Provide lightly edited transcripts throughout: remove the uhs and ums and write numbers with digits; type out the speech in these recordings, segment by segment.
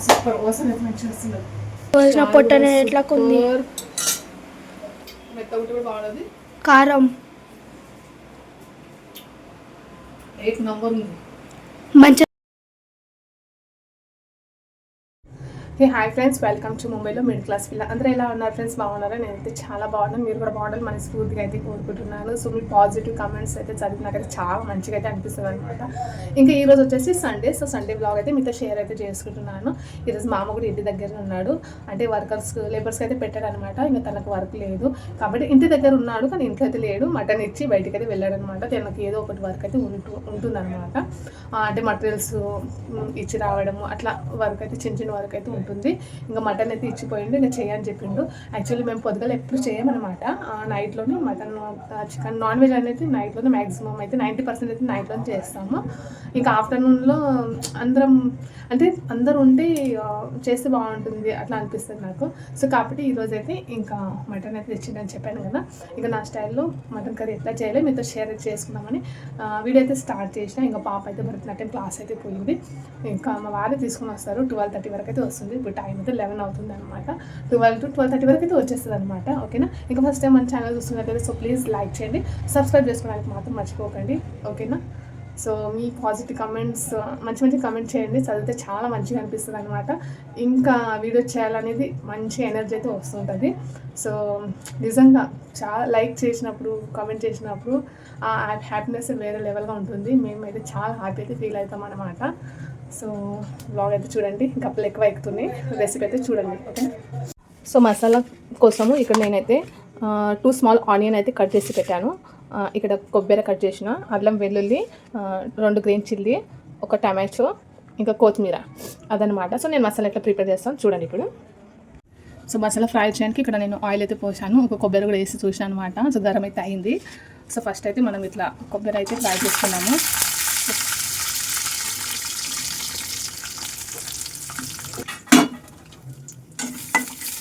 Super వాసన అయితే మంచిగా వస్తుంది. కోసిన పొట్టనే ఎట్లా కొంది. మెత్త ఒకటి కూడా బాగుంది. కారం 8 నంబర్ ఉంది. మంచి. Hey hi friends, welcome to ముంబైలో మిడిల్ క్లాస్ పిల్ల. అందరూ ఎలా ఉన్నారు ఫ్రెండ్స్? బాగున్నారా? నేనైతే చాలా బాగున్నాను. మీరు కూడా బాగుండాలి మనస్ఫూర్తిగా అయితే కోరుకుంటున్నాను. సో మీ పాజిటివ్ కమెంట్స్ అయితే చదివి నాకైతే చాలా మంచిగా అయితే అనిపిస్తుంది అనమాట. ఇంకా ఈరోజు వచ్చేసి సండే. సో సండే బ్లాగ్ అయితే మీతో షేర్ అయితే చేసుకుంటున్నాను. ఈరోజు మామ కూడా ఇంటి దగ్గర ఉన్నాడు. అంటే లేబర్స్కి అయితే పెట్టాడు అనమాట. ఇంకా తనకు వర్క్ లేదు కాబట్టి ఇంటి దగ్గర ఉన్నాడు, కానీ ఇంట్లో అయితే లేడు. మటన్ ఇచ్చి బయటకి అయితే వెళ్ళాడు అనమాట. తనకి ఏదో ఒకటి వర్క్ అయితే ఉంటుందన్నమాట. అంటే మటీరియల్స్ ఇచ్చి రావడము అట్లా వర్క్ అయితే చిన్న వర్క్ అయితే ఉంటుంది. ఇంకా మటన్ అయితే ఇచ్చిపోయిండు, ఇంకా చేయని చెప్పిండు. యాక్చువల్లీ మేము పొద్దుగల ఎప్పుడు చేయమన్నమాట. నైట్లోనే మటన్ చికెన్ నాన్ వెజ్ అనేది నైట్లోనే మ్యాక్సిమం అయితే 90% అయితే నైట్లోనే చేస్తాము. ఇంకా ఆఫ్టర్నూన్లో అందరూ ఉండి చేస్తే బాగుంటుంది అట్లా అనిపిస్తుంది నాకు. సో కాబట్టి ఈరోజు అయితే ఇంకా మటన్ అయితే తెచ్చిందని చెప్పాను కదా. ఇంకా నా స్టైల్లో మటన్ కర్రీ ఎట్లా చేయాలి మీతో షేర్ చేసుకుందామని వీడియో అయితే స్టార్ట్ చేసిన. ఇంకా పాప అయితే భరతనాట్యం క్లాస్ అయితే పోయింది. ఇంకా మా వారే తీసుకుని వస్తారు. 12:30 వరకు అయితే వస్తుంది. ఇప్పుడు టైం అయితే 11 అవుతుంది అనమాట. 12 to 12:30 వరకు అయితే వచ్చేస్తుంది అనమాట. ఓకేనా? ఇంకా ఫస్ట్ టైం మన ఛానల్ చూస్తున్నట్లయితే సో ప్లీజ్ లైక్ చేయండి, సబ్స్క్రైబ్ చేసుకోవడానికి మాత్రం మర్చిపోకండి. ఓకేనా? సో మీ పాజిటివ్ కమెంట్స్ మంచి కమెంట్ చేయండి, చదివితే చాలా మంచిగా అనిపిస్తుంది అనమాట. ఇంకా వీడియో చేయాలనేది మంచి ఎనర్జీ అయితే వస్తుంటుంది. సో నిజంగా చాలా లైక్ చేసినప్పుడు కామెంట్ చేసినప్పుడు ఆ హ్యాపీనెస్ వేరే లెవెల్గా ఉంటుంది. మేమైతే చాలా హ్యాపీ అయితే ఫీల్ అవుతాం అనమాట. సో బ్లాగ్ అయితే చూడండి, కప్పులు ఎక్కువ ఎక్కుతున్నాయి. రెసిపీ అయితే చూడండి. ఓకే. సో మసాలా కోసము ఇక్కడ నేనైతే 2 స్మాల్ ఆనియన్ అయితే కట్ చేసి పెట్టాను. ఇక్కడ కొబ్బరి కట్ చేసిన, అల్లం వెల్లుల్లి, 2 గ్రీన్ చిల్లీ, 1 టమాటో, ఇంకా కొత్తిమీర అదనమాట. సో నేను మసాలా ఎట్లా ప్రిపేర్ చేస్తాను చూడండి ఇప్పుడు. సో మసాలా ఫ్రై చేయడానికి ఇక్కడ నేను ఆయిల్ అయితే పోసాను, ఒక కొబ్బరి కూడా వేసి చూసాను అనమాట. సో గరం అయితే అయింది. సో ఫస్ట్ అయితే మనం ఇట్లా కొబ్బరి అయితే ఫ్రై చేసుకున్నాము.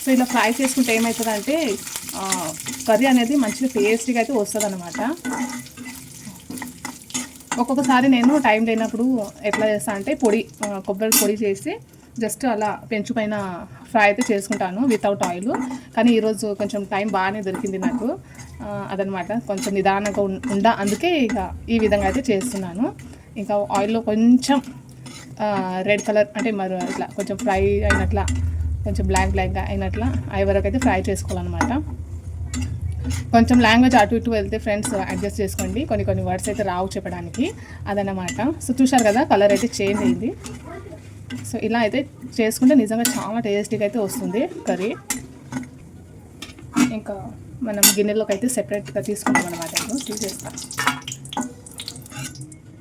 సో ఇలా ఫ్రై చేసుకుంటే ఏమవుతుందంటే కర్రీ అనేది మంచిగా టేస్టీగా అయితే వస్తుంది అనమాట. ఒక్కొక్కసారి నేను టైం లేనప్పుడు ఎట్లా చేస్తాను అంటే కొబ్బరి పొడి చేసి జస్ట్ అలా పెంచు పైన ఫ్రై అయితే చేసుకుంటాను వితౌట్ ఆయిల్. కానీ ఈరోజు కొంచెం టైం బాగానే దొరికింది నాకు, అదనమాట. కొంచెం నిదానంగా అందుకే ఇక ఈ విధంగా అయితే చేస్తున్నాను. ఇంకా ఆయిల్లో కొంచెం రెడ్ కలర్ అంటే మరి ఇట్లా కొంచెం ఫ్రై అయినట్లా, కొంచెం బ్లాక్గా అయినట్లా అవి వరకు అయితే ఫ్రై చేసుకోవాలన్నమాట. కొంచెం లాంగ్వేజ్ అటు ఇటు వెళ్తే ఫ్రెండ్స్ అడ్జస్ట్ చేసుకోండి, కొన్ని వర్డ్స్ అయితే రావు చెప్పడానికి, అదనమాట. సో చూశారు కదా, కలర్ అయితే చేంజ్ అయింది. సో ఇలా అయితే చేసుకుంటే నిజంగా చాలా టేస్టీగా అయితే వస్తుంది కర్రీ. ఇంకా మనం గిన్నెలోకి అయితే సెపరేట్గా తీసుకుంటాం అనమాట. తీసేస్తాం.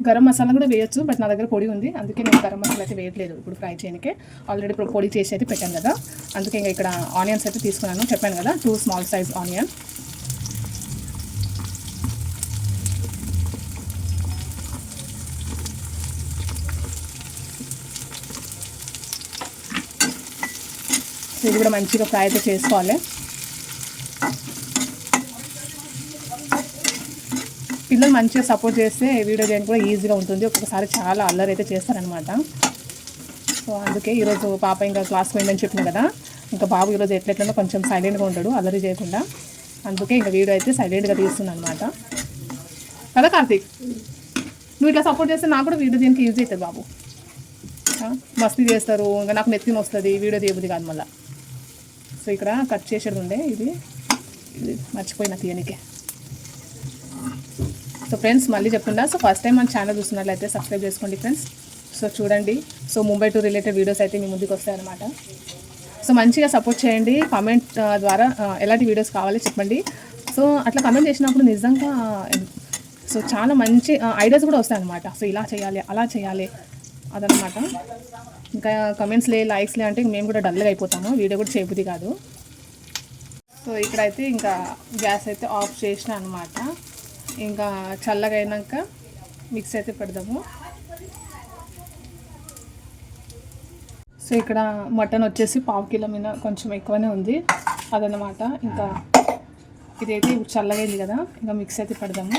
గరం మసాలా కూడా వేయచ్చు, బట్ నా దగ్గర పొడి ఉంది, అందుకే నేను గరం మసాలా అయితే వేయట్లేదు ఇప్పుడు ఫ్రై చేయడానికి. ఆల్రెడీ ఇప్పుడు పొడి చేసి అయితే పెట్టాను కదా, అందుకే ఇంకా ఇక్కడ ఆనియన్స్ అయితే తీసుకున్నాను. చెప్పాను కదా, 2 స్మాల్ సైజ్ ఆనియన్. ఇది కూడా మంచిగా ఫ్రై అయితే చేసుకోవాలి. పిల్లలు మంచిగా సపోర్ట్ చేస్తే వీడియో చేయడానికి కూడా ఈజీగా ఉంటుంది. ఒక్కొక్కసారి చాలా అల్లరి అయితే చేస్తారనమాట. సో అందుకే ఈరోజు పాప ఇంకా క్లాస్ పోయిందని చెప్పిన కదా, ఇంకా బాబు ఈరోజు ఎట్లెట్లనో కొంచెం సైలెంట్గా ఉంటాడు, అల్లరి చేయకుండా. అందుకే ఇంకా వీడియో అయితే సైలెంట్గా తీస్తున్నాను అనమాట. కదా కార్తీక్, నువ్వు ఇట్లా సపోర్ట్ చేస్తే నాకు కూడా వీడియో చేయడానికి ఈజీ అవుతుంది. బాబు మస్తీ చేస్తారు, ఇంకా నాకు నెత్తిన వస్తుంది, వీడియో తీయబుద్ది కాదు మళ్ళీ. సో ఇక్కడ కట్ చేసేది ఉండే, ఇది మర్చిపోయినా తీయనికే. సో ఫ్రెండ్స్ మళ్ళీ చెప్తుండా, సో ఫస్ట్ టైం మన ఛానల్ చూస్తున్నట్లయితే సబ్స్క్రైబ్ చేసుకోండి ఫ్రెండ్స్. సో చూడండి, so Mumbai tour related videos అయితే మీ ముందుకు వస్తాయన్నమాట. సో మంచిగా సపోర్ట్ చేయండి. కామెంట్ ద్వారా ఎలాంటి వీడియోస్ కావాలో చెప్పండి. సో అట్లా కామెంట్ చేసినప్పుడు నిజంగా సో చాలా మంచి ఐడియాస్ కూడా వస్తాయన్నమాట. సో ఇలా చేయాలి, అలా చేయాలి, అదనమాట. ఇంకా కమెంట్స్లే లైక్స్లే అంటే మేము కూడా డల్గా అయిపోతాము, వీడియో కూడా చేయబుద్ది కాదు. సో ఇక్కడైతే ఇంకా గ్యాస్ అయితే ఆఫ్ చేసిన అనమాట. ఇంకా చల్లగా అయినాక మిక్స్ అయితే పెడదాము. సో ఇక్కడ మటన్ వచ్చేసి 1/2 కిలో మీద కొంచెం ఎక్కువనే ఉంది, అదనమాట. ఇంకా ఇదైతే చల్లగా అయింది కదా, ఇంకా మిక్స్ అయితే పెడదాము.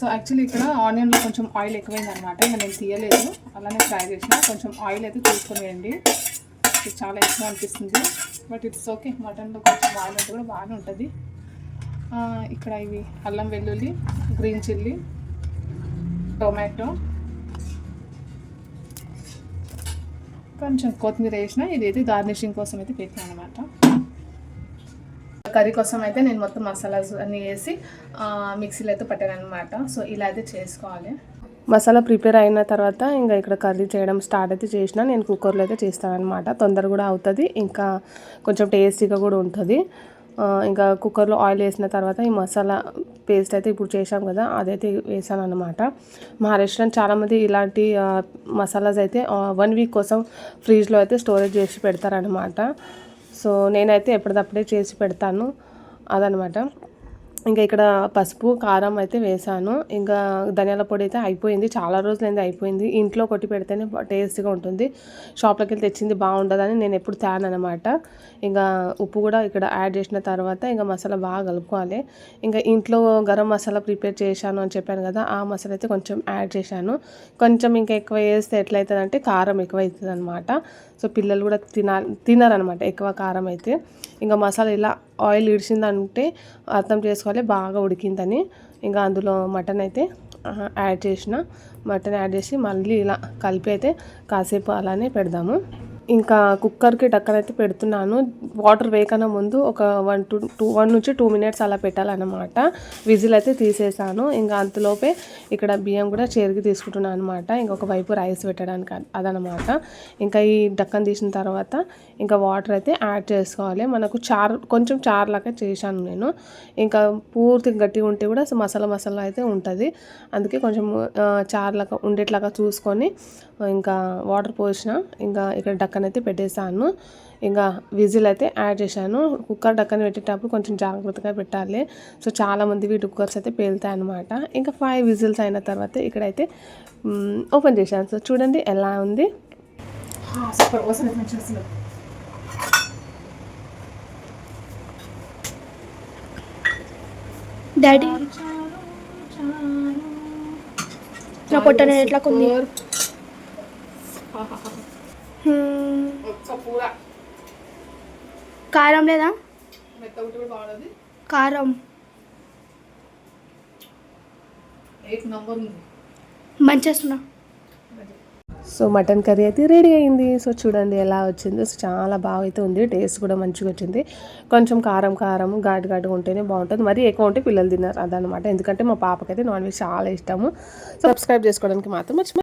సో యాక్చువల్లీ ఇక్కడ ఆనియన్లో కొంచెం ఆయిల్ ఎక్కువైంది అనమాట, ఇంకా నేను తీయలేదు, అలానే ఫ్రై చేసిన. కొంచెం ఆయిల్ అయితే చూసుకొని వేయండి, ఇది చాలా ఎక్కువ అనిపిస్తుంది, బట్ ఇట్స్ ఓకే. మటన్లో కొంచెం ఆయిల్ అంటే కూడా బాగానే ఉంటుంది. ఇక్కడ ఇవి అల్లం వెల్లుల్లి, గ్రీన్ చిల్లీ, టొమాటో, కొంచెం కొత్తిమీర వేసిన. ఇదైతే గార్నిషింగ్ కోసం అయితే పెట్టాను అనమాట. కర్రీ కోసం అయితే నేను మొత్తం మసాలాస్ అన్నీ వేసి మిక్సీలో అయితే పట్టాను అనమాట. సో ఇలా అయితే చేసుకోవాలి. మసాలా ప్రిపేర్ అయిన తర్వాత ఇంకా ఇక్కడ కర్రీ చేయడం స్టార్ట్ అయితే చేసిన. నేను కుక్కర్లో అయితే చేస్తాను అనమాట, తొందర కూడా అవుతుంది, ఇంకా కొంచెం టేస్టీగా కూడా ఉంటుంది. ఇంకా కుక్కర్లో ఆయిల్ వేసిన తర్వాత ఈ మసాలా పేస్ట్ అయితే ఇప్పుడు చేసాం కదా, అదైతే వేసాను అనమాట. మా రెస్టారెంట్ చాలామంది ఇలాంటి మసాలాస్ అయితే 1 వీక్ కోసం ఫ్రిడ్జ్లో అయితే స్టోరేజ్ చేసి పెడతారనమాట. సో నేనైతే ఎప్పటికప్పుడే చేసి పెడతాను అదనమాట. ఇంకా ఇక్కడ పసుపు కారం అయితే వేసాను. ఇంకా ధనియాల పొడి అయితే అయిపోయింది, చాలా రోజులైంది అయిపోయింది. ఇంట్లో కొట్టి పెడితేనే టేస్ట్గా ఉంటుంది, షాప్లోకి వెళ్ళి తెచ్చింది బాగుంటుందని నేను ఎప్పుడు తేను అనమాట. ఇంకా ఉప్పు కూడా ఇక్కడ యాడ్ చేసిన తర్వాత ఇంకా మసాలా బాగా కలుపుకోవాలి. ఇంకా ఇంట్లో గరం మసాలా ప్రిపేర్ చేశాను అని చెప్పాను కదా, ఆ మసాలా అయితే కొంచెం యాడ్ చేశాను. కొంచెం ఇంకా ఎక్కువ వేస్తే ఎట్లయితుందంటే కారం ఎక్కువ అవుతుంది అనమాట. సో పిల్లలు కూడా తినారనమాట ఎక్కువ కారం అయితే. ఇంకా మసాలా ఇలా ఆయిల్ ఇడిచిందంటే అర్థం చేసుకోవాలి బాగా ఉడికిందని. ఇంకా అందులో మటన్ అయితే మటన్ యాడ్ చేసి మళ్ళీ ఇలా కలిపి అయితే కాసేపు అలానే పెడదాము. ఇంకా కుక్కర్కి డక్కన్ అయితే పెడుతున్నాను. వాటర్ వేయకన్నా ముందు ఒక 1 నుంచి 2 మినిట్స్ అలా పెట్టాలన్నమాట. విజిల్ అయితే తీసేసాను. ఇంకా అంతలోపే ఇక్కడ బియ్యం కూడా చేరికి తీసుకుంటున్నాను అనమాట. ఇంకొక వైపు రైస్ పెట్టడానికి అదనమాట. ఇంకా ఈ డక్కన్ తీసిన తర్వాత ఇంకా వాటర్ అయితే యాడ్ చేసుకోవాలి. మనకు కొంచెం చారులాగా చేశాను నేను. ఇంకా పూర్తి గట్టిగా ఉంటే కూడా మసాలా అయితే ఉంటుంది, అందుకే కొంచెం చారులాగా ఉండేట్లాగా చూసుకొని ఇంకా వాటర్ పోసిన. ఇంకా ఇక్కడ డక్కన్ అయితే పెట్టేసాను. ఇంకా విజిల్ అయితే యాడ్ చేశాను. కుక్కర్ డక్కన్ పెట్టేటప్పుడు కొంచెం జాగ్రత్తగా పెట్టాలి. సో చాలామంది వీటి కుక్కర్స్ అయితే పేలుతాయి అనమాట. ఇంకా 5 విజిల్స్ అయిన తర్వాత ఇక్కడైతే ఓపెన్ చేశాను. సో చూడండి ఎలా ఉంది. డాడీ నా పొట్టనే ఎట్లా కొంది. కారం లేదా? కారం మంచిగా. సో మటన్ కర్రీ అయితే రెడీ అయింది. సో చూడండి ఎలా వచ్చిందో. సో చాలా బాగా అయితే ఉంది, టేస్ట్ కూడా మంచిగా వచ్చింది. కొంచెం కారం ఘాటుగా ఉంటేనే బాగుంటుంది, మరీ ఎక్కువ ఉంటే పిల్లలు తిన్నారు అదనమాట. ఎందుకంటే మా పాపకైతే నాన్ వెజ్ చాలా ఇష్టము. సబ్స్క్రైబ్ చేసుకోవడానికి మాత్రం మర్చిపోయి